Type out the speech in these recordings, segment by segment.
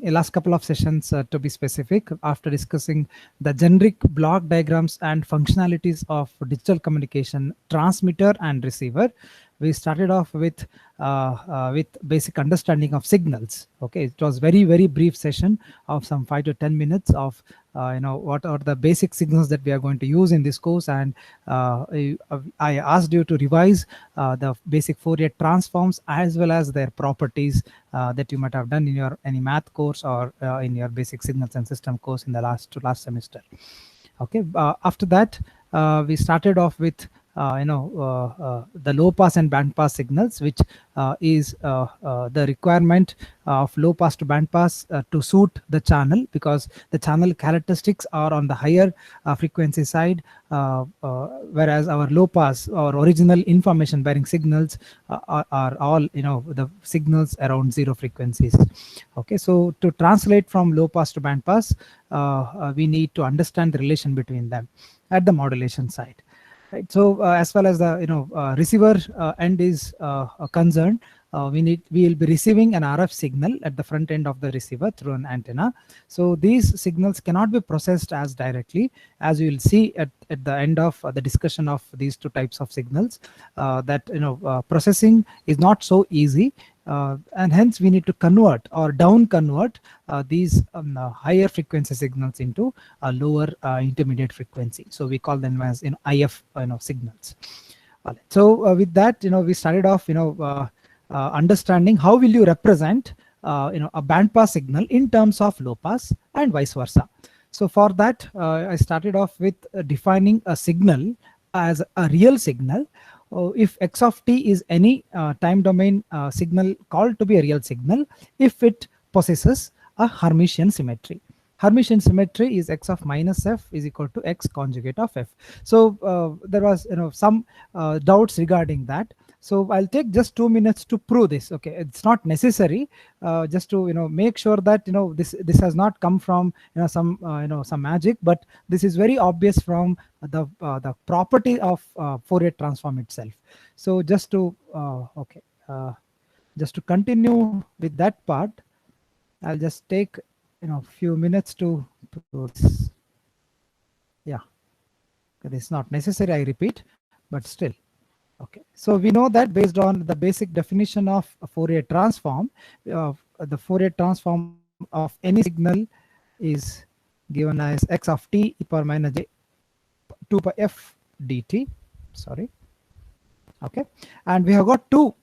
a last couple of sessions, to be specific, after discussing the generic block diagrams and functionalities of digital communication transmitter and receiver, we started off with basic understanding of signals. Okay, it was very brief session of some 5 to 10 minutes of what are the basic signals that we are going to use in this course, and I asked you to revise the basic Fourier transforms as well as their properties that you might have done in your any math course or in your basic signals and system course in the last semester. Okay, after that we started off with the low pass and band pass signals, which is the requirement of low pass to band pass to suit the channel, because the channel characteristics are on the higher frequency side, whereas our low pass or original information bearing signals are all the signals around 0 frequencies. Okay, so to translate from low pass to band pass, we need to understand the relation between them at the modulation side. Right. So as far as the receiver end is concerned, we will be receiving an RF signal at the front end of the receiver through an antenna. So these signals cannot be processed as directly, as you will see at the end of the discussion of these two types of signals, that processing is not so easy. And hence we need to convert or down convert these higher frequency signals into a lower intermediate frequency. So we call them as IF signals. So with that, we started off understanding how will you represent a band pass signal in terms of low pass and vice versa. So for that, I started off with defining a signal as a real signal. If x of t is any time domain signal called to be a real signal, if it possesses a Hermitian symmetry. Hermitian symmetry is x of minus f is equal to x conjugate of f. So there was some doubts regarding that. So I'll take just 2 minutes to prove this. Okay, it's not necessary, just to make sure that this has not come from some magic, but this is very obvious from the property of Fourier transform itself. So just to just to continue with that part, I'll just take few minutes to prove this. Yeah, this is not necessary, I repeat, but still. Okay, so we know that based on the basic definition of a Fourier transform, the Fourier transform of any signal is given as x of t e power minus j 2 pi f dt. Sorry. Okay, and we have got two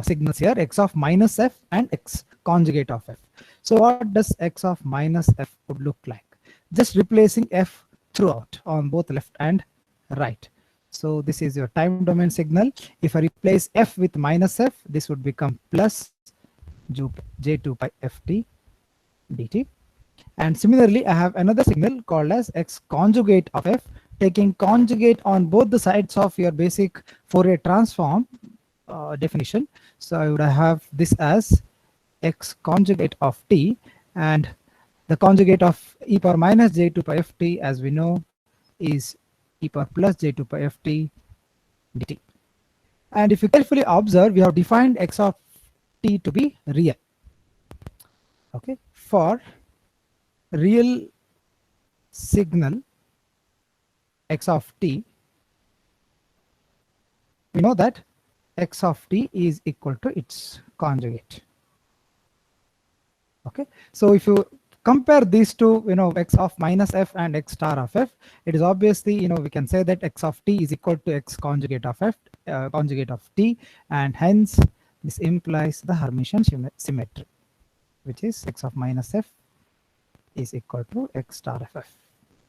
signals here, x of minus f and x conjugate of f. So what does x of minus f would look like? Just replacing f throughout on both left and right. So this is your time domain signal. If I replace f with minus f, this would become plus j2 pi ft dt. And similarly, I have another signal called as x conjugate of f, taking conjugate on both the sides of your basic Fourier transform definition. So I would have this as x conjugate of t, and the conjugate of e power minus j2 pi ft, as we know, is e power plus j2 pi ft dt. And if you carefully observe, we have defined x of t to be real. Okay, for real signal x of t, we know that x of t is equal to its conjugate. Okay, so if you compare these two, x of minus f and x star of f, it is obviously, we can say that x of t is equal to x conjugate of f, conjugate of t, and hence this implies the Hermitian symmetry, which is x of minus f is equal to x star of f.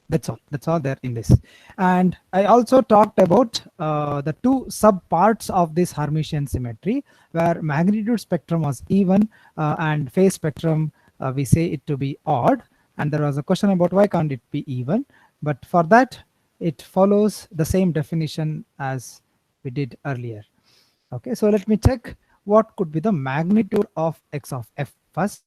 That's all there in this. And I also talked about the two sub parts of this Hermitian symmetry, where magnitude spectrum was even and phase spectrum we say it to be odd. And there was a question about why can't it be even, but for that it follows the same definition as we did earlier. Okay, so let me check what could be the magnitude of x of f first.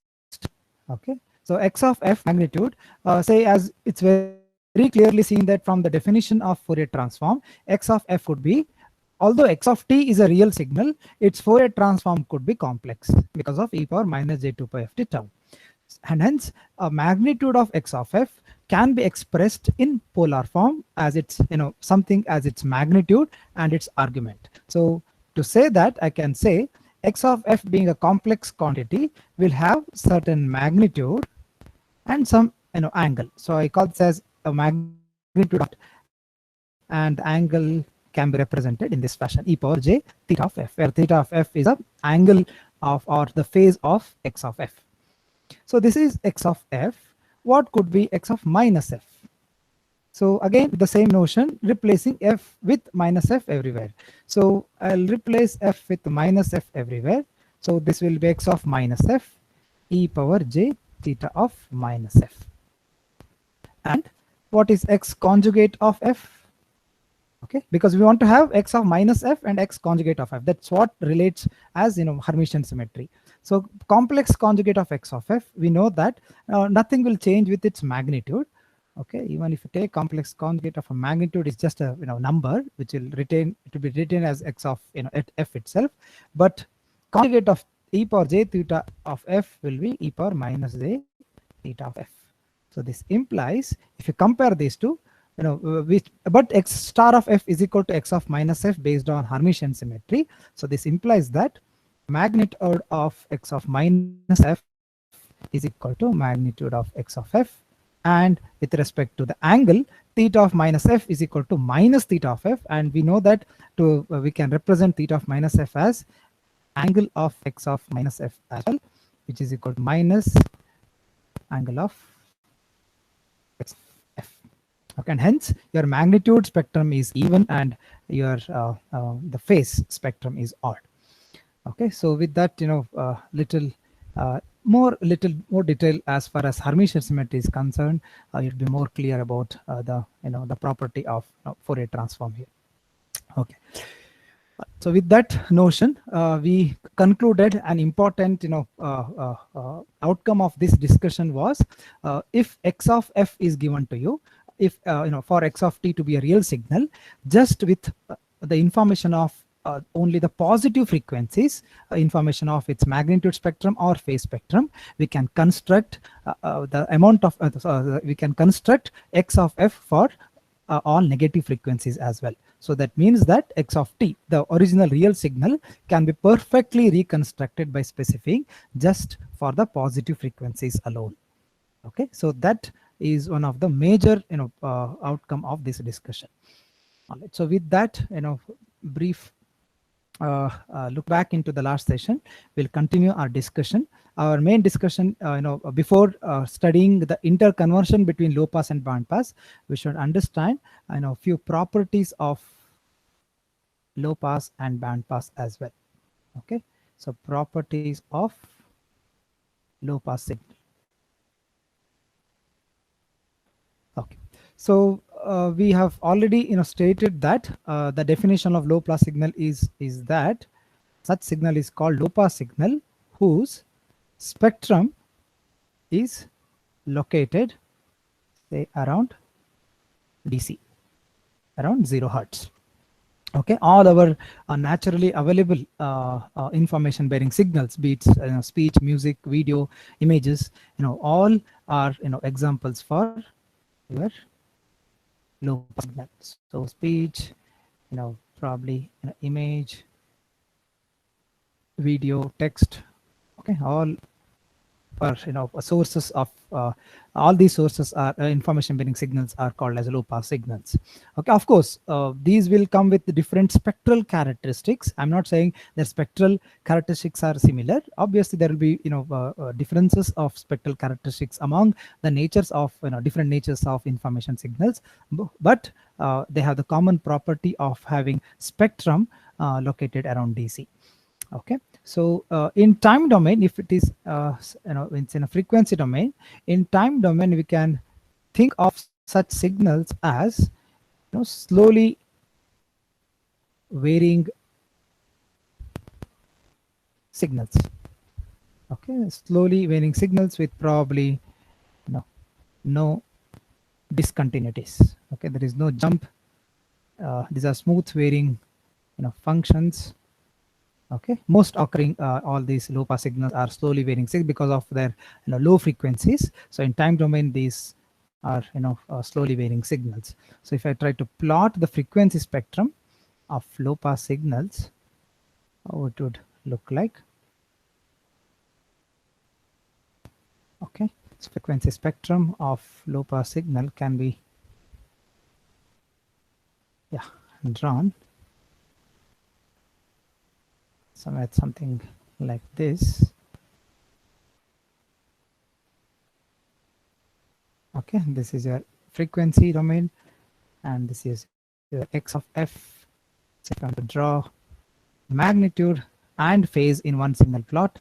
Okay, so x of f magnitude, say, as it's very clearly seen that from the definition of Fourier transform, x of f would be, although x of t is a real signal, its Fourier transform could be complex because of e power minus j2 pi ft tau. and hence a magnitude of x of f can be expressed in polar form as its something as its magnitude and its argument. So to say that, I can say x of f being a complex quantity will have certain magnitude and some angle. So I call this as a magnitude of and the angle can be represented in this fashion: e power j theta of f, where theta of f is a angle of or the phase of x of f. So this is x of f. What could be x of minus f? So again, with the same notion, replacing f with minus f everywhere. So I'll replace f with minus f everywhere. So this will be x of minus f e power j theta of minus f. And what is x conjugate of f? Okay, because we want to have x of minus f and x conjugate of f. That's what relates as Hermitian symmetry. So complex conjugate of x of f, we know that nothing will change with its magnitude. Okay, even if you take complex conjugate of a magnitude, is just a number which will retain, it will be written as x of at f itself. But conjugate of e power j theta of f will be e power minus j theta of f. So this implies, if you compare these two, but x star of f is equal to x of minus f based on Hermitian symmetry. So this implies that magnitude of x of minus f is equal to magnitude of x of f, and with respect to the angle, theta of minus f is equal to minus theta of f, and we know that we can represent theta of minus f as angle of x of minus f as well, which is equal to minus angle of x of f. Okay, and hence your magnitude spectrum is even and your the phase spectrum is odd. Okay, so with that, little more detail as far as Hermitian symmetry is concerned, you'll be more clear about the property of Fourier transform here. Okay, so with that notion, we concluded an important outcome of this discussion was, if x of f is given to you, if for x of t to be a real signal, just with the information of only the positive frequencies, information of its magnitude spectrum or phase spectrum, we can construct the amount of we can construct x of f for all negative frequencies as well. So that means that x of t, the original real signal, can be perfectly reconstructed by specifying just for the positive frequencies alone. Okay, so that is one of the major outcome of this discussion. All right, so with that brief look back into the last session, we'll continue our discussion. Our main discussion, before studying the interconversion between low pass and band pass, we should understand a few properties of low pass and band pass as well. Okay, so properties of low pass signal. Okay, so we have already stated that the definition of low pass signal is that such signal is called low pass signal whose spectrum is located, say, around DC, around 0 Hertz. Okay, all our naturally available information bearing signals, be it speech, music, video, images, all are examples for your low pass signal. So speech, probably image, video, text, okay, all are sources of all these sources are information bearing signals are called as low pass signals. Okay, of course these will come with different spectral characteristics. I'm not saying their spectral characteristics are similar. Obviously there will be differences of spectral characteristics among the natures of different natures of information signals, but they have the common property of having spectrum located around DC. Okay, so in time domain, if it is it's in a frequency domain, in time domain we can think of such signals as slowly varying signals. Okay, slowly varying signals with probably no discontinuities. Okay, there is no jump. These are smooth varying functions Okay, most occurring all these low pass signals are slowly varying because of their low frequencies. So in time domain, these are slowly varying signals. So if I try to plot the frequency spectrum of low pass signals, how it would look like. Okay, so frequency spectrum of low pass signal can be drawn something like this. Okay, this is your frequency domain, and this is your x of f. So if I want to draw magnitude and phase in one single plot,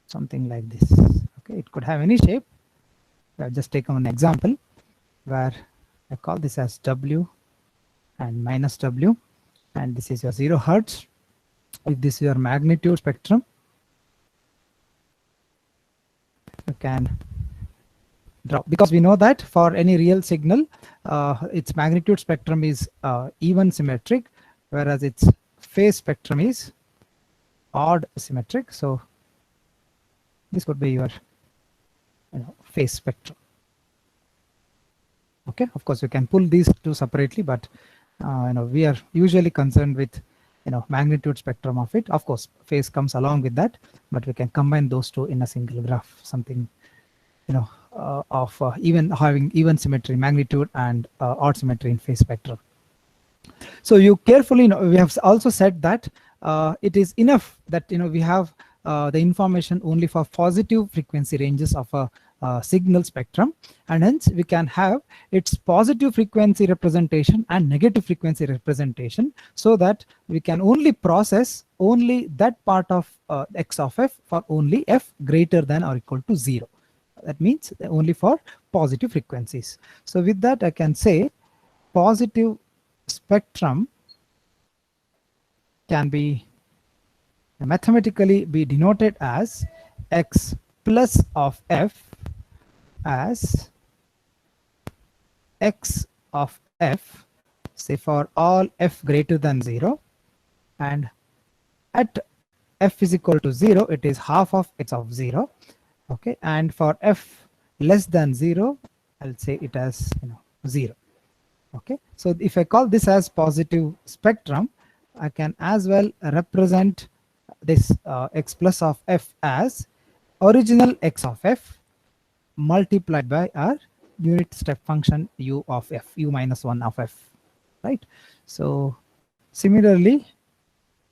something like this. Okay, it could have any shape. I've just taken an example where I call this as W and minus W, and this is your 0 Hertz. If this is your magnitude spectrum, you can draw, because we know that for any real signal, its magnitude spectrum is even symmetric, whereas its phase spectrum is odd symmetric. So this would be your phase spectrum. Okay, of course you can pull these two separately, but we are usually concerned with magnitude spectrum of it. Of course phase comes along with that, but we can combine those two in a single graph, something of even having even symmetry, magnitude, and odd symmetry in phase spectrum. So you carefully we have also said that it is enough that we have the information only for positive frequency ranges of a signal spectrum, and hence we can have its positive frequency representation and negative frequency representation, so that we can only process only that part of x of f for only f greater than or equal to 0. That means only for positive frequencies. So with that I can say positive spectrum can be mathematically be denoted as x plus of f as x of f, say for all f greater than 0, and at f is equal to 0 it is half of x of 0. Okay, and for f less than 0 I'll say it as 0. Okay, so if I call this as positive spectrum, I can as well represent this x plus of f as original x of f multiplied by our unit step function u of f, u minus 1 of f, right? So similarly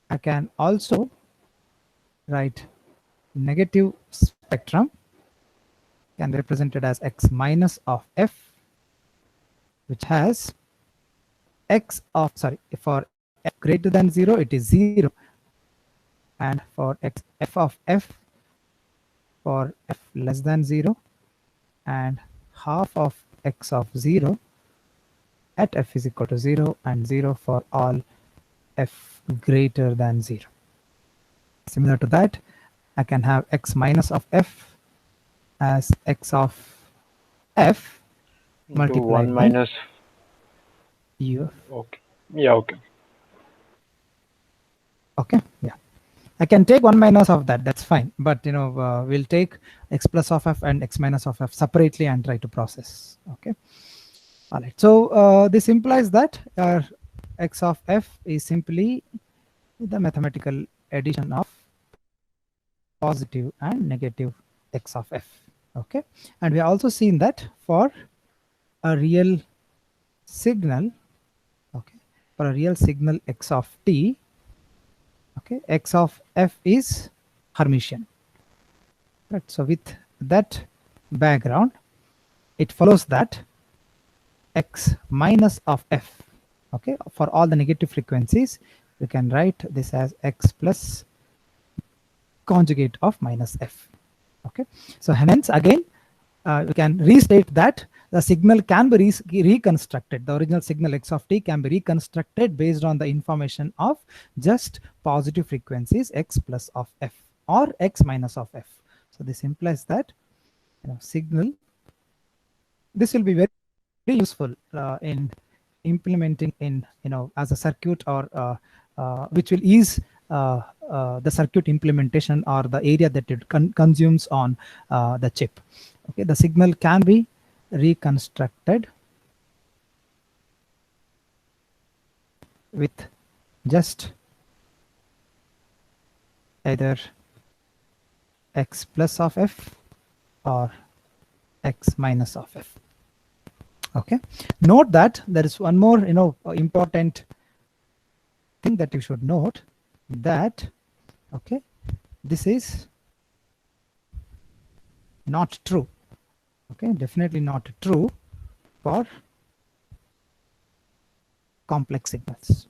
I can also write negative spectrum can be represented as x minus of f, which has x of, sorry, for f greater than 0 it is 0, and for f of f for f less than 0, and half of x of 0 at f is equal to 0, and 0 for all f greater than 0. Similar to that, I can have x minus of f as x of f multiplied 1 by minus. u. Okay. Yeah, okay. Okay, yeah. I can take 1 minus of that, that's fine, but we'll take x plus of f and x minus of f separately and try to process. Okay, all right. So this implies that our x of f is simply the mathematical addition of positive and negative x of f. Okay, and we have also seen that for a real signal, okay, for a real signal x of t, okay, x of f is Hermitian. Right. So with that background, it follows that x minus of f, okay, for all the negative frequencies, we can write this as x plus conjugate of minus f. Okay, so hence again we can restate that the signal can be reconstructed. The original signal x of t can be reconstructed based on the information of just positive frequencies x plus of f or x minus of f. So this implies that signal, this will be very useful in implementing in as a circuit, or which will ease the circuit implementation or the area that it consumes on the chip. Okay, the signal can be reconstructed with just either x plus of f or x minus of f. Okay, note that there is one more important thing that you should note, that okay, this is not true. Okay, definitely not true for complex signals.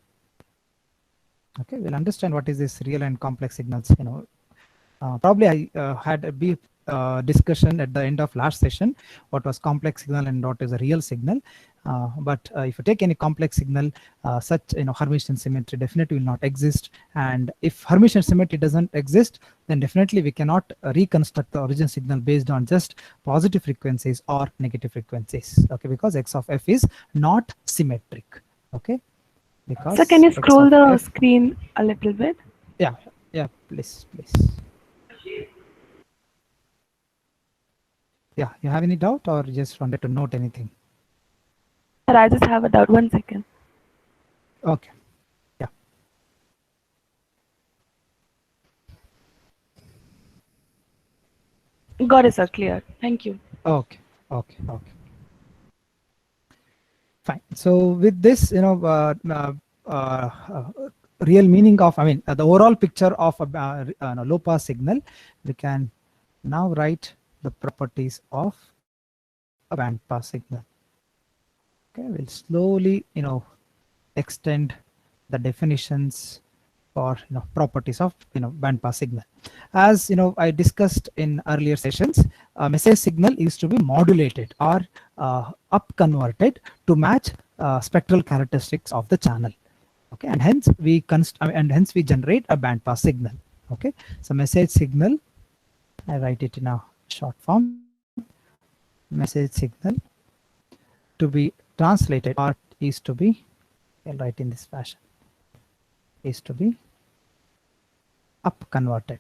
Okay, we'll understand what is this real and complex signals. Probably I had a brief discussion at the end of last session what was complex signal and what is a real signal. But if you take any complex signal, such Hermitian symmetry definitely will not exist. And if Hermitian symmetry doesn't exist, then definitely we cannot reconstruct the origin signal based on just positive frequencies or negative frequencies. Okay, because x of f is not symmetric. Okay. Because so can you scroll the screen a little bit? Yeah, please. Yeah, you have any doubt or just wanted to note anything? Sir, I just have a doubt. 1 second. Okay. Yeah. Got it, sir. Clear. Thank you. Okay. Fine. So with this, real meaning of, the overall picture of a low pass signal, we can now write the properties of a band pass signal. Okay, we'll slowly, extend the definitions for properties of band pass signal. As I discussed in earlier sessions, a message signal is to be modulated or up converted to match spectral characteristics of the channel. Okay, and hence we generate a band pass signal. Okay, so message signal, I write it in a short form, message signal to be translated or is to be, I'll write in this fashion, is to be up converted.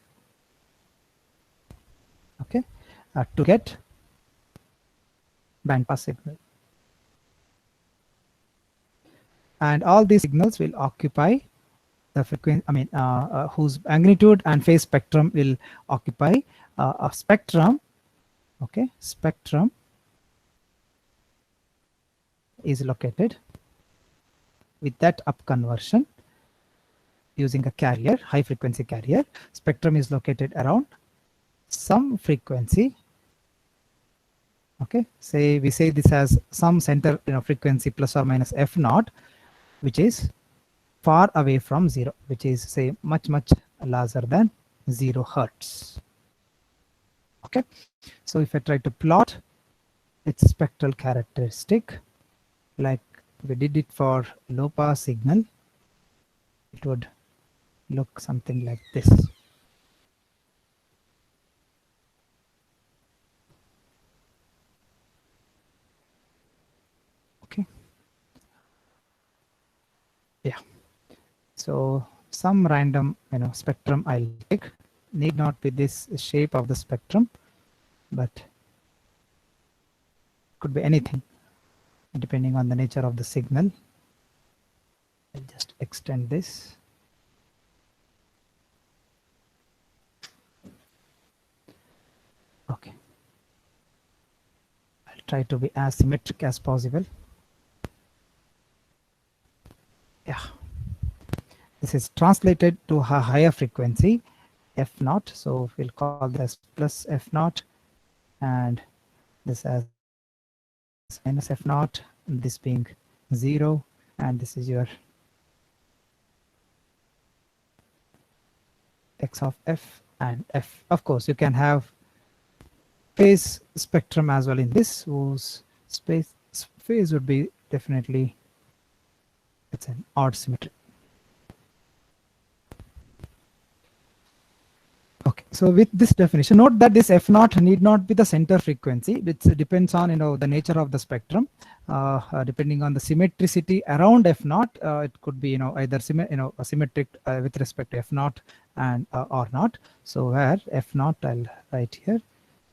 Okay, to get bandpass signal, and all these signals will occupy the frequency, whose magnitude and phase spectrum will occupy a spectrum. Okay, spectrum is located with that up conversion using a carrier, high frequency carrier. Spectrum is located around some frequency. Okay, we say this has some center frequency plus or minus f naught, which is far away from 0, which is say much larger than 0 hertz. Okay, so if I try to plot its spectral characteristic like we did it for low pass signal, it would look something like this. Okay, yeah, so some random spectrum I'll take, need not be this shape of the spectrum, but could be anything depending on the nature of the signal. I'll just extend this. Okay, I'll try to be as symmetric as possible. Yeah, this is translated to a higher frequency f naught, so we'll call this plus f naught, and this as minus f naught, this being 0, and this is your x of f and f. Of course, you can have phase spectrum as well in this, whose phase would be definitely, it's an odd symmetry. Okay, so So with this definition, note that this f naught need not be the center frequency. It depends on the nature of the spectrum. Depending on the symmetricity around f naught, it could be either symmetric with respect to f naught and or not. So where f naught, I'll write here,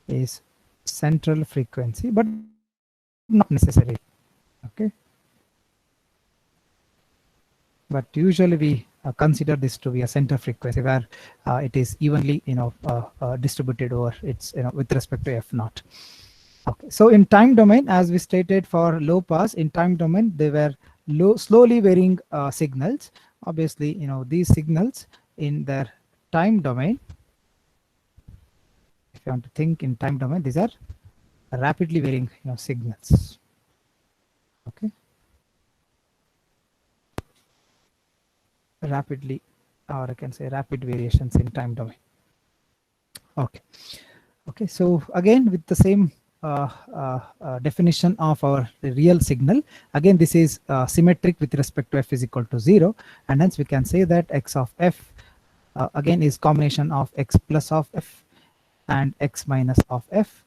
is central frequency, but not necessary. Okay. But usually we consider this to be a center frequency where it is evenly distributed over its with respect to f naught. Okay, so in time domain, as we stated for low pass, in time domain they were slowly varying signals. Obviously these signals in their time domain, if you want to think in time domain, these are rapidly varying signals. Okay, rapidly, or I can say rapid variations in time domain. Okay, so again with the same definition of our real signal, again this is symmetric with respect to f is equal to 0, and hence we can say that x of f again is combination of x plus of f and x minus of f.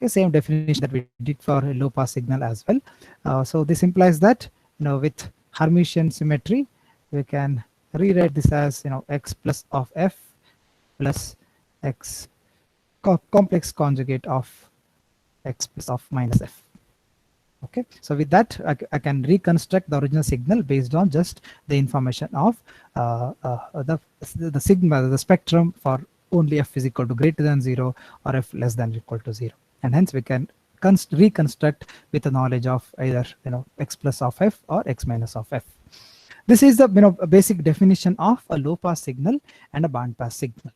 The same definition that we did for a low pass signal as well. So this implies that with Hermitian symmetry we can rewrite this as x plus of f plus x complex conjugate of x plus of minus f. Okay, so with that I can reconstruct the original signal based on just the information of the sigma, the spectrum for only f is equal to greater than 0 or f less than or equal to 0, and hence we can reconstruct with the knowledge of either x plus of f or x minus of f. This is the a basic definition of a low pass signal and a band pass signal.